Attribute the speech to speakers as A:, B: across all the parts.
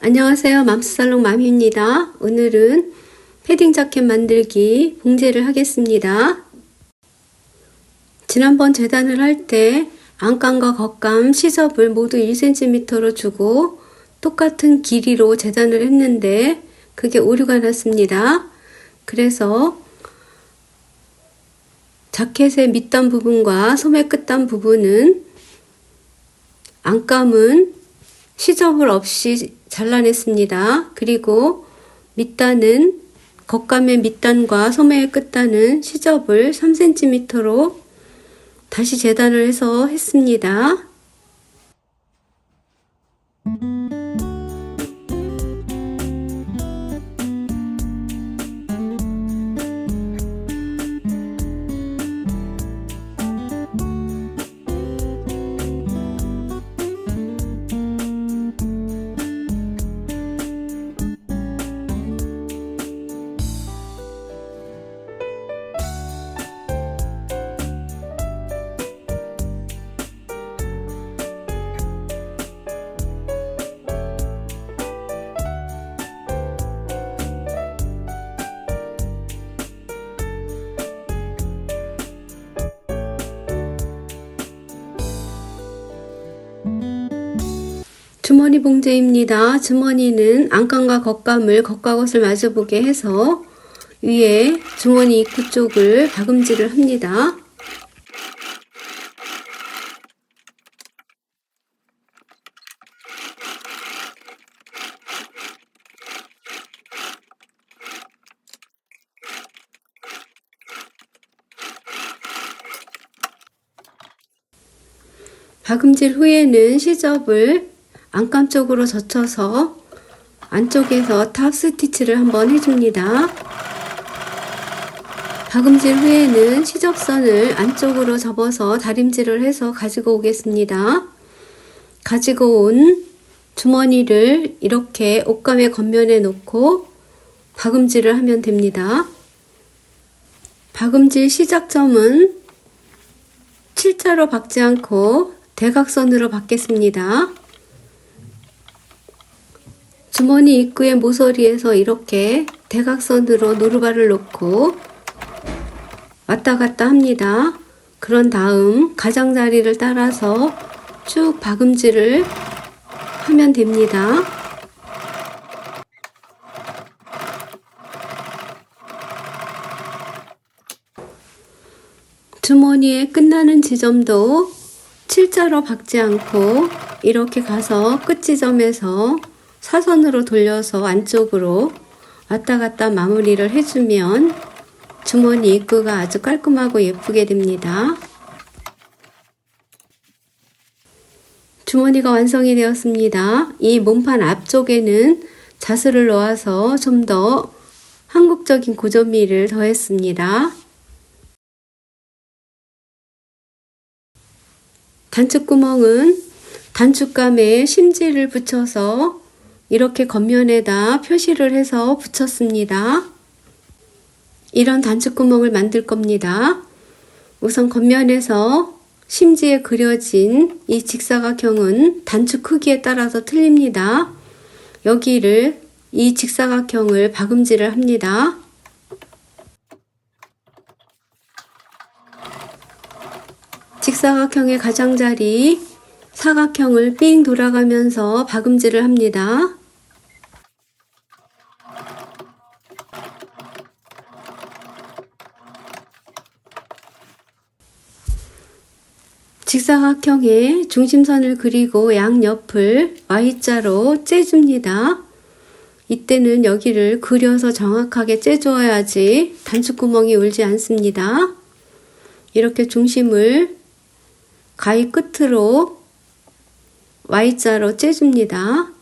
A: 안녕하세요. 맘스살롱 맘입니다. 오늘은 패딩 자켓 만들기 봉제를 하겠습니다. 지난번 재단을 할 때 안감과 겉감 시접을 모두 1cm로 주고 똑같은 길이로 재단을 했는데 그게 오류가 났습니다. 그래서 자켓의 밑단 부분과 소매 끝단 부분은 안감은 시접을 없이 잘라냈습니다. 그리고 밑단은 겉감의 밑단과 소매의 끝단은 시접을 3cm로 다시 재단을 해서 했습니다. 주머니 봉제입니다. 주머니는 안감과 겉감을 겉과 겉을 마주보게 해서 위에 주머니 입구 쪽을 박음질을 합니다. 박음질 후에는 시접을 안감 쪽으로 젖혀서 안쪽에서 탑 스티치를 한번 해줍니다. 박음질 후에는 시접선을 안쪽으로 접어서 다림질을 해서 가지고 오겠습니다. 가지고 온 주머니를 이렇게 옷감의 겉면에 놓고 박음질을 하면 됩니다. 박음질 시작점은 X자로 박지 않고 대각선으로 박겠습니다. 주머니 입구의 모서리에서 이렇게 대각선으로 노루발을 놓고 왔다 갔다 합니다. 그런 다음 가장자리를 따라서 쭉 박음질을 하면 됩니다. 주머니의 끝나는 지점도 X자로 박지 않고 이렇게 가서 끝 지점에서 사선으로 돌려서 안쪽으로 왔다 갔다 마무리를 해주면 주머니 입구가 아주 깔끔하고 예쁘게 됩니다. 주머니가 완성이 되었습니다. 이 몸판 앞쪽에는 자수를 놓아서 좀 더 한국적인 고전미를 더했습니다. 단축구멍은 단축감에 심지를 붙여서 이렇게 겉면에다 표시를 해서 붙였습니다. 이런 단축구멍을 만들 겁니다. 우선 겉면에서 심지에 그려진 이 직사각형은 단축 크기에 따라서 틀립니다. 여기를 이 직사각형을 박음질을 합니다. 직사각형의 가장자리 사각형을 삥 돌아가면서 박음질을 합니다. 직사각형의 중심선을 그리고 양옆을 Y자로 째줍니다. 이때는 여기를 그려서 정확하게 째줘야지 단축구멍이 울지 않습니다. 이렇게 중심을 가위 끝으로 Y자로 째줍니다.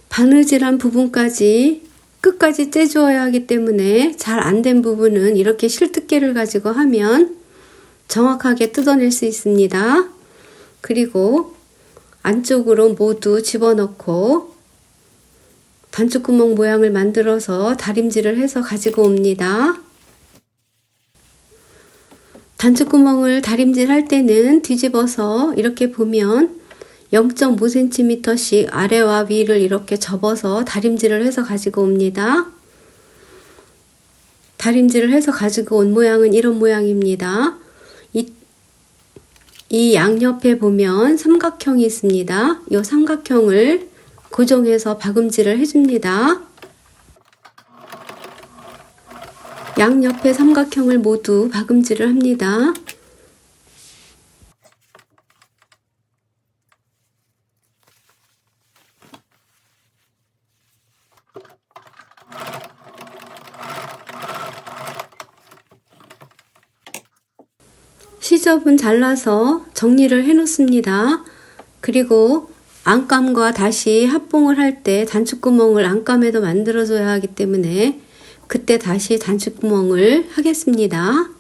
A: 바느질한 부분까지 끝까지 째주어야 하기 때문에 잘 안 된 부분은 이렇게 실뜨개를 가지고 하면 정확하게 뜯어낼 수 있습니다. 그리고 안쪽으로 모두 집어넣고 단추구멍 모양을 만들어서 다림질을 해서 가지고 옵니다. 단추구멍을 다림질 할 때는 뒤집어서 이렇게 보면 0.5cm씩 아래와 위를 이렇게 접어서 다림질을 해서 가지고 옵니다. 다림질을 해서 가지고 온 모양은 이런 모양입니다. 이 양옆에 보면 삼각형이 있습니다. 이 삼각형을 고정해서 박음질을 해줍니다. 양옆에 삼각형을 모두 박음질을 합니다. 시접은 잘라서 정리를 해 놓습니다. 그리고 안감과 다시 합봉을 할 때 단추구멍을 안감에도 만들어 줘야 하기 때문에 그때 다시 단추구멍을 하겠습니다.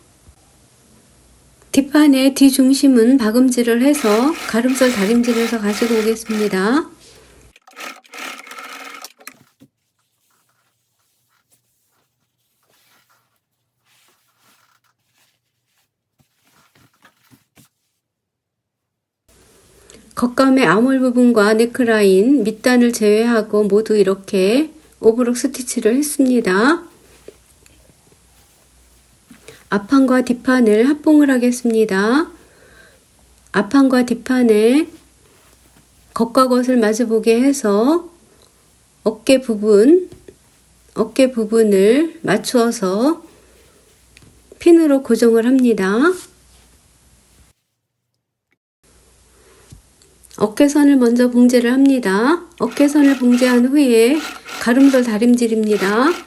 A: 뒷판의 뒤중심은 박음질을 해서 가름살 다림질해서 가지고 오겠습니다. 겉감의 아몰 부분과 네크라인, 밑단을 제외하고 모두 이렇게 오버록 스티치를 했습니다. 앞판과 뒷판을 합봉을 하겠습니다. 앞판과 뒷판에 겉과 겉을 마주보게 해서 어깨 부분을 맞추어서 핀으로 고정을 합니다. 어깨선을 먼저 봉제를 합니다. 어깨선을 봉제한 후에 가름돌 다림질입니다.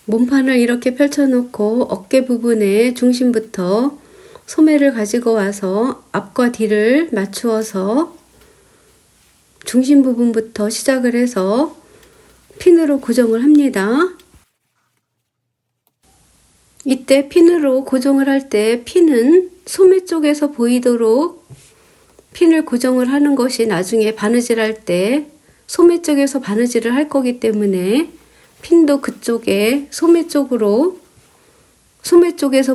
A: 몸판을 이렇게 펼쳐놓고 어깨 부분에 중심부터 소매를 가지고 와서 앞과 뒤를 맞추어서 중심 부분부터 시작을 해서 핀으로 고정을 합니다. 이때 핀으로 고정을 할 때 핀은 소매 쪽에서 보이도록 핀을 고정을 하는 것이 나중에 바느질 할 때 소매 쪽에서 바느질을 할 거기 때문에 핀도 그쪽에 소매 쪽에서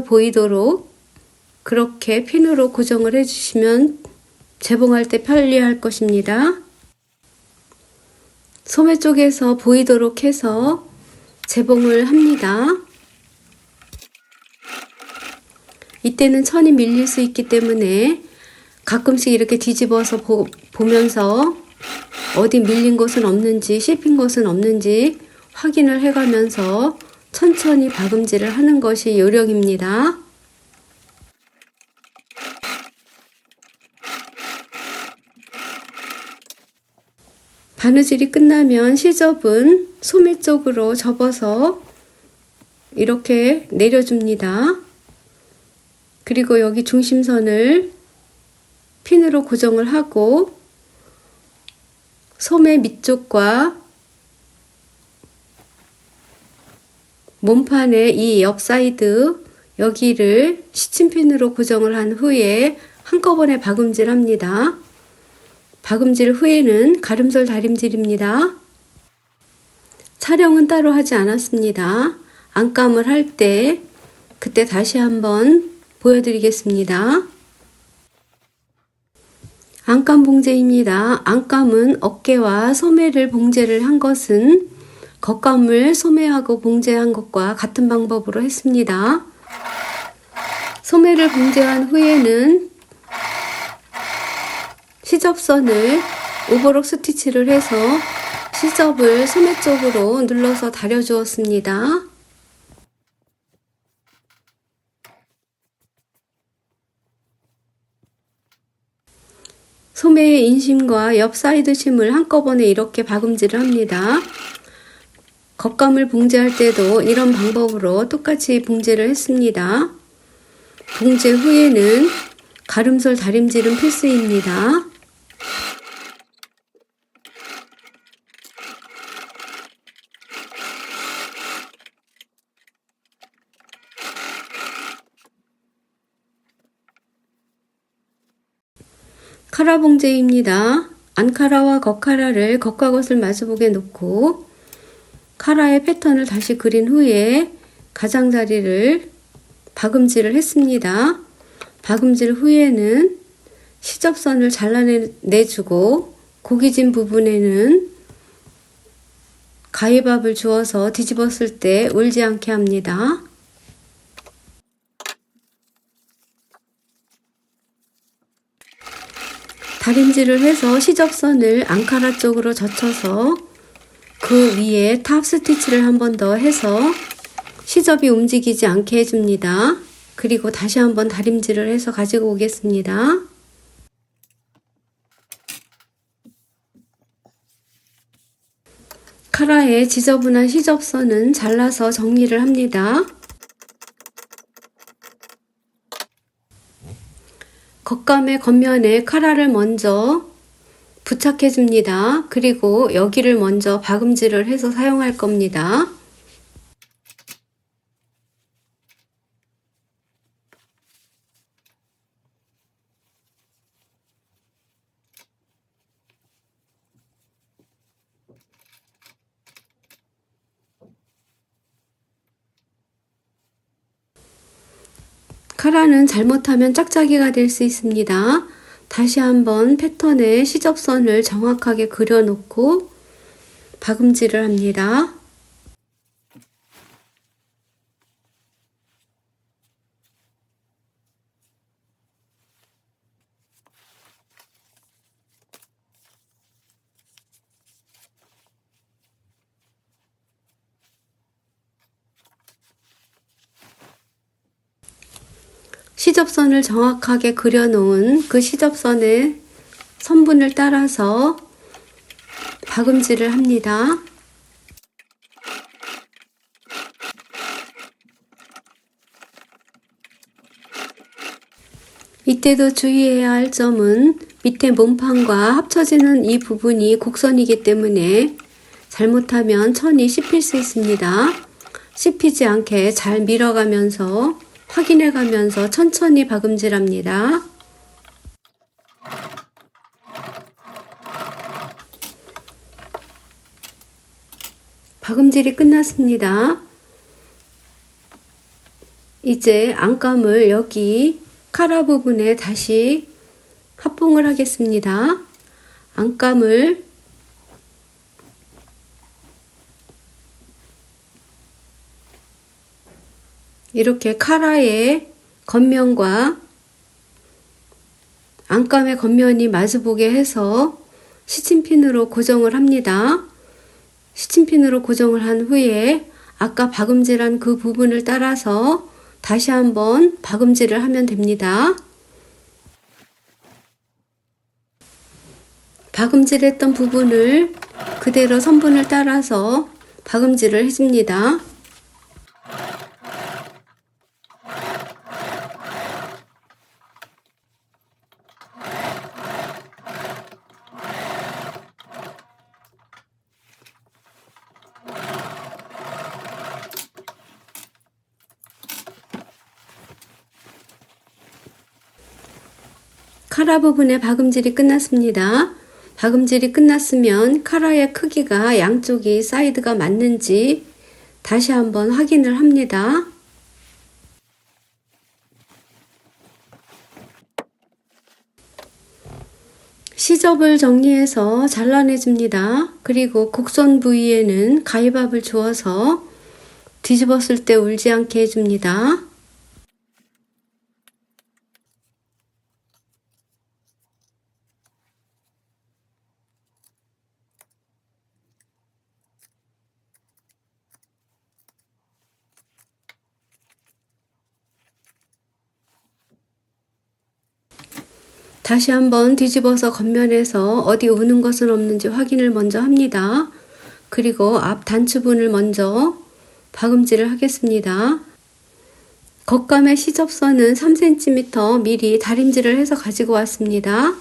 A: 보이도록 그렇게 핀으로 고정을 해주시면 재봉할 때 편리할 것입니다. 소매 쪽에서 보이도록 해서 재봉을 합니다. 이때는 천이 밀릴 수 있기 때문에 가끔씩 이렇게 뒤집어서 보면서 어디 밀린 곳은 없는지 씹힌 곳은 없는지 확인을 해가면서 천천히 박음질을 하는 것이 요령입니다. 바느질이 끝나면 시접은 소매 쪽으로 접어서 이렇게 내려줍니다. 그리고 여기 중심선을 핀으로 고정을 하고 소매 밑쪽과 몸판의 이 옆 사이드 여기를 시침핀으로 고정을 한 후에 한꺼번에 박음질 합니다. 박음질 후에는 가름솔 다림질입니다. 촬영은 따로 하지 않았습니다. 안감을 할 때 그때 다시 한번 보여드리겠습니다. 안감 봉제입니다. 안감은 어깨와 소매를 봉제를 한 것은 겉감을 소매하고 봉제한 것과 같은 방법으로 했습니다. 소매를 봉제한 후에는 시접선을 오버록 스티치를 해서 시접을 소매 쪽으로 눌러서 다려 주었습니다. 소매의 인심과 옆 사이드 심을 한꺼번에 이렇게 박음질을 합니다. 겉감을 봉제할 때도 이런 방법으로 똑같이 봉제를 했습니다. 봉제 후에는 가름솔 다림질은 필수입니다. 카라 봉제입니다. 안카라와 겉카라를 겉과 겉을 마주보게 놓고 카라의 패턴을 다시 그린 후에 가장자리를 박음질을 했습니다. 박음질 후에는 시접선을 잘라내주고 고기진 부분에는 가위밥을 주어서 뒤집었을 때 울지 않게 합니다. 다림질을 해서 시접선을 앙카라 쪽으로 젖혀서 그 위에 탑 스티치를 한 번 더 해서 시접이 움직이지 않게 해줍니다. 그리고 다시 한번 다림질을 해서 가지고 오겠습니다. 카라의 지저분한 시접선은 잘라서 정리를 합니다. 겉감의 겉면에 카라를 먼저 부착해 줍니다. 그리고 여기를 먼저 박음질을 해서 사용할 겁니다. 카라는 잘못하면 짝짝이가 될 수 있습니다. 다시 한번 패턴의 시접선을 정확하게 그려놓고 박음질을 합니다. 시접선을 정확하게 그려놓은 그 시접선의 선분을 따라서 박음질을 합니다. 이때도 주의해야 할 점은 밑에 몸판과 합쳐지는 이 부분이 곡선이기 때문에 잘못하면 천이 씹힐 수 있습니다. 씹히지 않게 잘 밀어가면서 확인해가면서 천천히 박음질합니다. 박음질이 끝났습니다. 이제 안감을 여기 카라 부분에 다시 합봉을 하겠습니다. 안감을 이렇게 카라의 겉면과 안감의 겉면이 마주보게 해서 시침핀으로 고정을 합니다. 시침핀으로 고정을 한 후에 아까 박음질한 그 부분을 따라서 다시 한번 박음질을 하면 됩니다. 박음질했던 부분을 그대로 선분을 따라서 박음질을 해줍니다. 카라 부분의 박음질이 끝났습니다. 박음질이 끝났으면 카라의 크기가 양쪽이 사이드가 맞는지 다시 한번 확인을 합니다. 시접을 정리해서 잘라내줍니다. 그리고 곡선 부위에는 가위밥을 주어서 뒤집었을 때 울지 않게 해줍니다. 다시 한번 뒤집어서 겉면에서 어디 우는 것은 없는지 확인을 먼저 합니다. 그리고 앞 단추분을 먼저 박음질을 하겠습니다. 겉감의 시접선은 3cm 미리 다림질을 해서 가지고 왔습니다.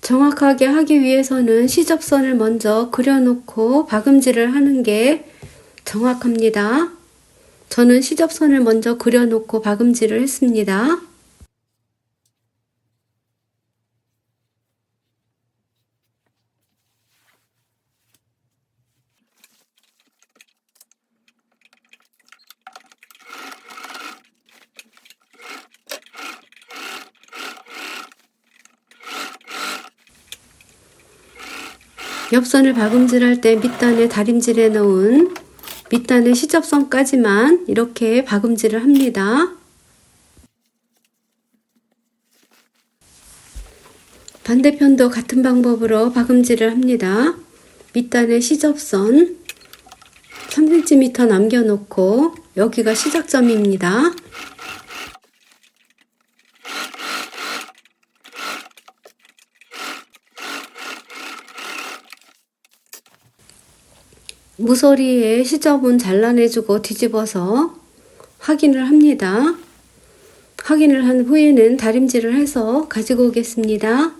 A: 정확하게 하기 위해서는 시접선을 먼저 그려놓고 박음질을 하는 게 정확합니다. 저는 시접선을 먼저 그려놓고 박음질을 했습니다. 옆선을 박음질할 때 밑단에 다림질해 놓은 밑단의 시접선까지만 이렇게 박음질을 합니다. 반대편도 같은 방법으로 박음질을 합니다. 밑단의 시접선 3cm 남겨놓고 여기가 시작점입니다. 무소리에 시접은 잘라내주고 뒤집어서 확인을 합니다. 확인을 한 후에는 다림질을 해서 가지고 오겠습니다.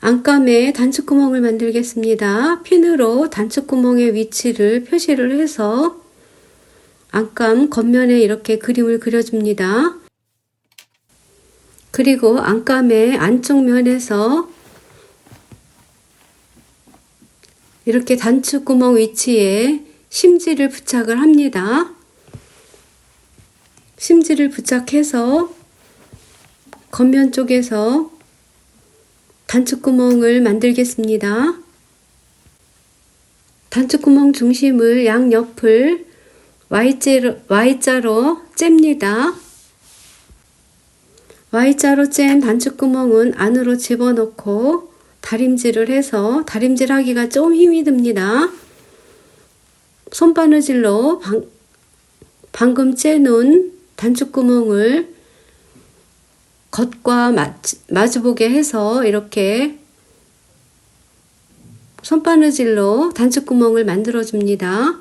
A: 안감에 단추구멍을 만들겠습니다. 핀으로 단추구멍의 위치를 표시를 해서 안감 겉면에 이렇게 그림을 그려줍니다. 그리고 안감의 안쪽 면에서 이렇게 단추구멍 위치에 심지를 부착을 합니다. 심지를 부착해서 겉면 쪽에서 단추구멍을 만들겠습니다. 단추구멍 중심을 양옆을 Y자로 잽니다. Y자로 짠 단추구멍은 안으로 집어넣고 다림질을 해서 다림질하기가 좀 힘이 듭니다. 손바느질로 방금 째놓은 단추구멍을 겉과 마주보게 해서 이렇게 손바느질로 단추구멍을 만들어 줍니다.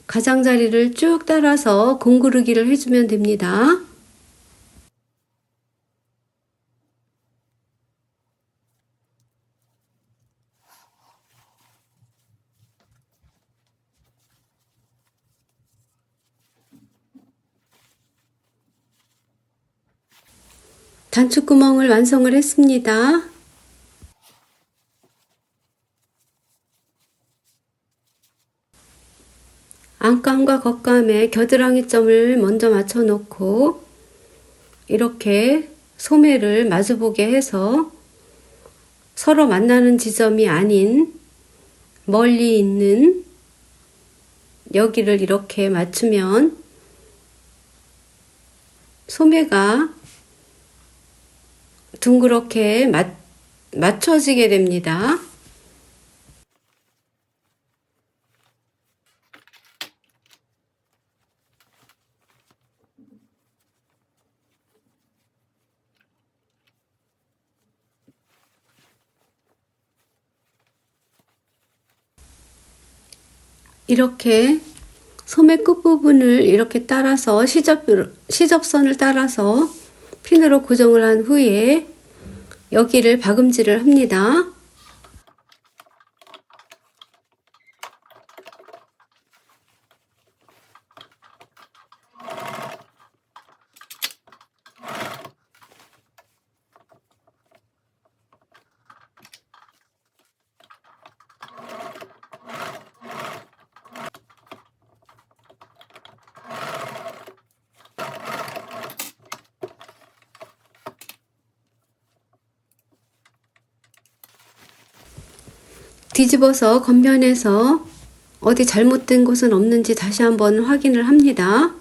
A: 가장자리를 쭉 따라서 공구르기를 해주면 됩니다. 단추구멍을 완성을 했습니다. 안감과 겉감에 겨드랑이 점을 먼저 맞춰 놓고 이렇게 소매를 마주보게 해서 서로 만나는 지점이 아닌 멀리 있는 여기를 이렇게 맞추면 소매가 둥그렇게 맞춰지게 됩니다. 이렇게 소매 끝부분을 이렇게 따라서 시접선을 따라서 핀으로 고정을 한 후에 여기를 박음질을 합니다. 뒤집어서 겉면에서 어디 잘못된 곳은 없는지 다시 한번 확인을 합니다.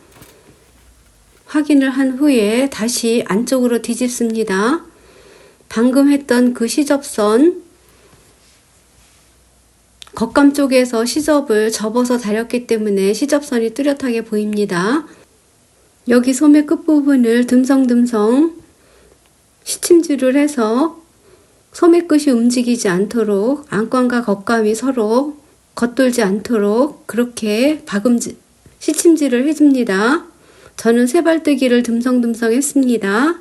A: 확인을 한 후에 다시 안쪽으로 뒤집습니다. 방금 했던 그 시접선 겉감 쪽에서 시접을 접어서 다렸기 때문에 시접선이 뚜렷하게 보입니다. 여기 소매 끝부분을 듬성듬성 시침질을 해서 소매 끝이 움직이지 않도록 안감과 겉감이 서로 겉돌지 않도록 그렇게 시침질을 해줍니다. 저는 세발뜨기를 듬성듬성 했습니다.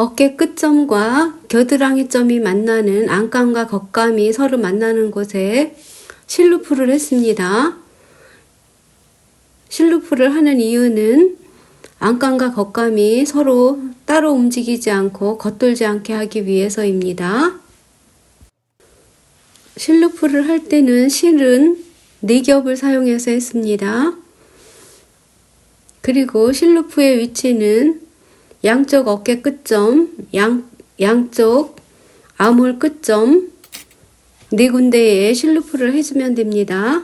A: 어깨 끝점과 겨드랑이 점이 만나는 안감과 겉감이 서로 만나는 곳에 실루프를 했습니다. 실루프를 하는 이유는 안감과 겉감이 서로 따로 움직이지 않고 겉돌지 않게 하기 위해서입니다. 실루프를 할 때는 실은 4겹을 사용해서 했습니다. 그리고 실루프의 위치는 양쪽 어깨 끝점, 양쪽 아몰 끝점 4군데에 실루프를 해주면 됩니다.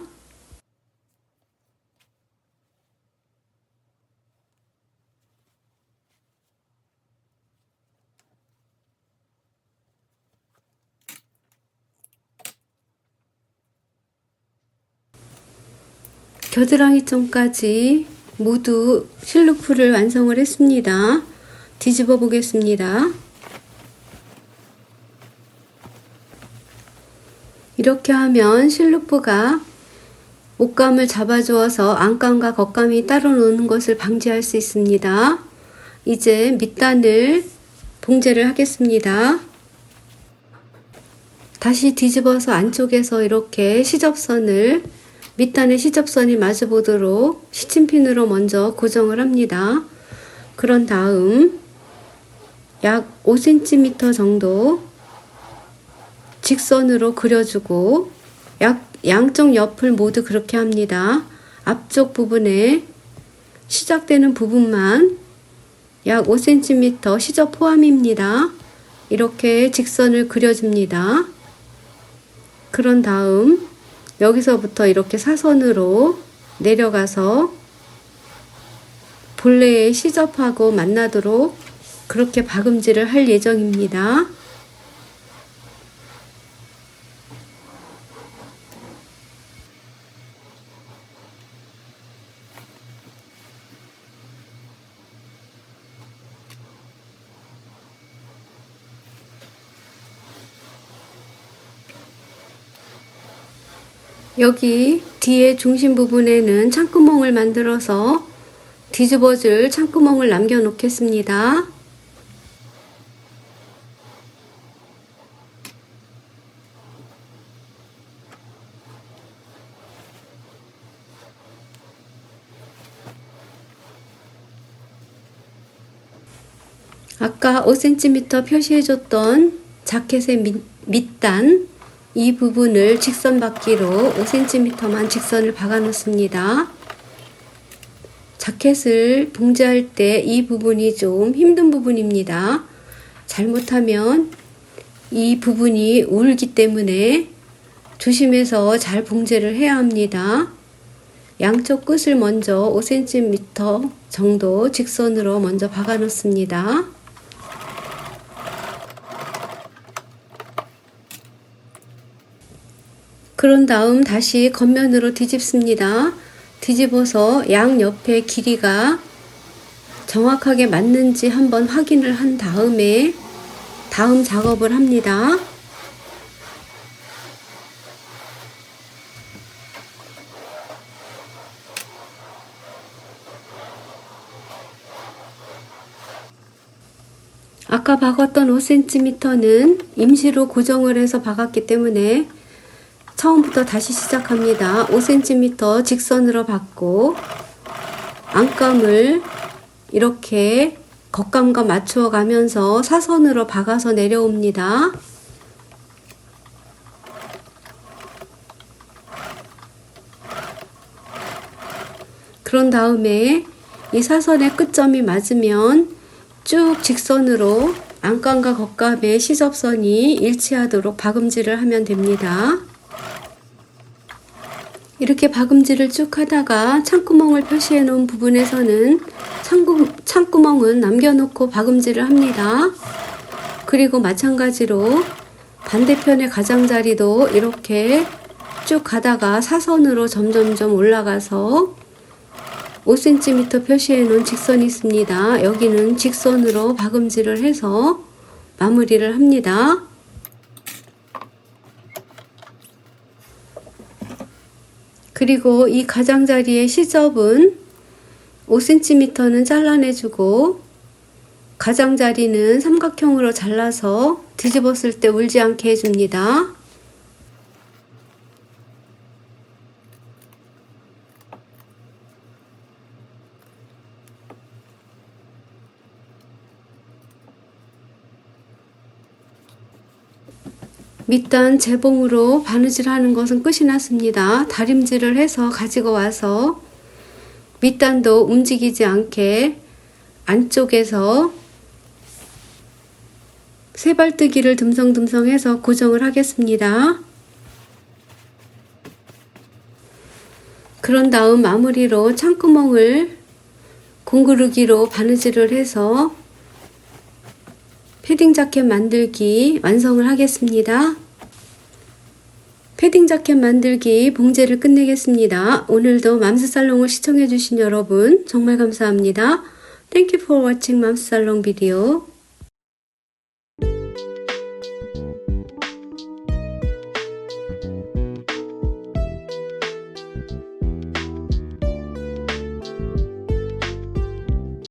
A: 겨드랑이 점까지 모두 실루프를 완성을 했습니다. 뒤집어 보겠습니다. 이렇게 하면 실루프가 옷감을 잡아주어서 안감과 겉감이 따로 노는 것을 방지할 수 있습니다. 이제 밑단을 봉제를 하겠습니다. 다시 뒤집어서 안쪽에서 이렇게 시접선을 밑단의 시접선이 마주보도록 시침핀으로 먼저 고정을 합니다. 그런 다음 약 5cm 정도 직선으로 그려주고 양쪽 옆을 모두 그렇게 합니다. 앞쪽 부분에 시작되는 부분만 약 5cm 시접 포함입니다. 이렇게 직선을 그려줍니다. 그런 다음 여기서부터 이렇게 사선으로 내려가서 본래의 시접하고 만나도록 그렇게 박음질을 할 예정입니다. 여기 뒤에 중심 부분에는 창구멍을 만들어서 뒤집어줄 창구멍을 남겨 놓겠습니다. 아까 5cm 표시해줬던 자켓의 밑단 이 부분을 직선 받기로 5cm만 직선을 박아 놓습니다. 자켓을 봉제할 때 이 부분이 좀 힘든 부분입니다. 잘못하면 이 부분이 울기 때문에 조심해서 잘 봉제를 해야 합니다. 양쪽 끝을 먼저 5cm 정도 직선으로 먼저 박아 놓습니다. 그런 다음 다시 겉면으로 뒤집습니다. 뒤집어서 양옆의 길이가 정확하게 맞는지 한번 확인을 한 다음에 다음 작업을 합니다. 아까 박았던 5cm는 임시로 고정을 해서 박았기 때문에 처음부터 다시 시작합니다. 5cm 직선으로 박고 안감을 이렇게 겉감과 맞추어 가면서 사선으로 박아서 내려옵니다. 그런 다음에 이 사선의 끝점이 맞으면 쭉 직선으로 안감과 겉감의 시접선이 일치하도록 박음질을 하면 됩니다. 이렇게 박음질을 쭉 하다가 창구멍을 표시해 놓은 부분에서는 창구멍은 남겨놓고 박음질을 합니다. 그리고 마찬가지로 반대편의 가장자리도 이렇게 쭉 가다가 사선으로 점점점 올라가서 5cm 표시해 놓은 직선이 있습니다. 여기는 직선으로 박음질을 해서 마무리를 합니다. 그리고 이 가장자리의 시접은 5cm는 잘라내주고 가장자리는 삼각형으로 잘라서 뒤집었을 때 울지 않게 해줍니다. 밑단 재봉으로 바느질 하는 것은 끝이 났습니다. 다림질을 해서 가지고 와서 밑단도 움직이지 않게 안쪽에서 세발뜨기를 듬성듬성해서 고정을 하겠습니다. 그런 다음 마무리로 창구멍을 공구르기로 바느질을 해서 패딩 자켓 만들기 완성을 하겠습니다. 패딩 자켓 만들기 봉제를 끝내겠습니다. 오늘도 맘스살롱을 시청해주신 여러분 정말 감사합니다. Thank you for watching 맘스살롱 video.